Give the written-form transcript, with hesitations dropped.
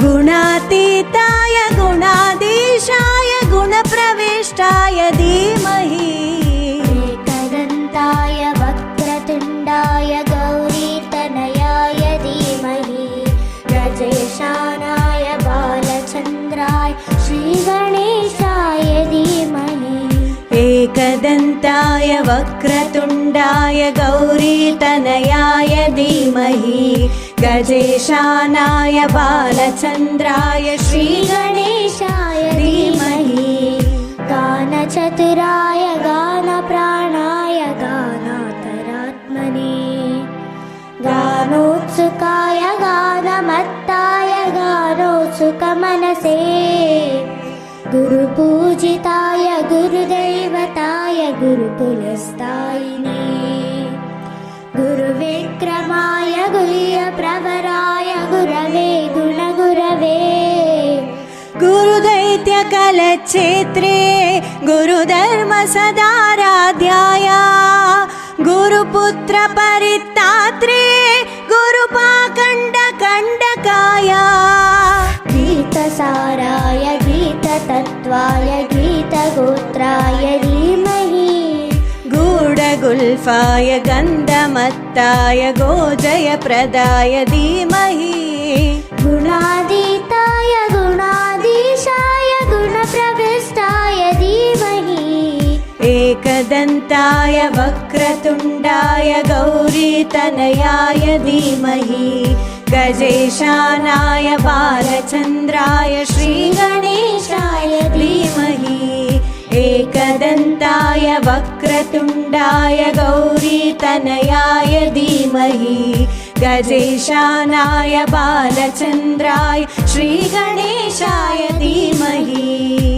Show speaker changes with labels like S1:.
S1: गुणातीताय गुणाधीशाय गुणप्रविष्टाय धीमहि
S2: एकदन्ताय वक्रतुण्डाय गौरीतनयाय धीमहि गजेशानाय बालचन्द्राय श्रीगणेशाय धीमहि
S1: एकदन्ताय वक्रतुण्डाय गौरीतनयाय धीमहि गजेशानाय बालचन्द्राय श्रीगणेशाय धीमहि
S2: गानचतुराय गानप्राणाय गानान्तरात्मने गानोत्सुकाय गानमत्ताय गानोत्सुकमनसे गुरुपूजिताय गुरुदैवताय गुरुकुलस्थायिने गुरुविक्रमाय गुह्यप्रवराय गुरवे गुणगुरवे
S1: गुरुदैत्यकलक्षेत्रे गुरुधर्मसदाराध्याय गुरुपुत्रपरित्रात्रे गुरुपाखण्डकण्डकाय
S2: गीतसाराय गीततत्त्वाय गीतगोत्राय धीमहि
S1: गूढगुल्फाय गन्धमत्ताय गोजयप्रदाय धीमहि
S2: गुणातीताय गुणाधीशाय गुणप्रविष्टाय धीमहि
S1: एकदन्ताय वक्रतुण्डाय गौरीतनयाय धीमहि गजेशानाय बालचन्द्राय श्रीगणेशाय धीमहि एकदन्ताय वक्रतुण्डाय गौरीतनयाय धीमहि गजेशानाय बालचन्द्राय श्रीगणेशाय धीमहि।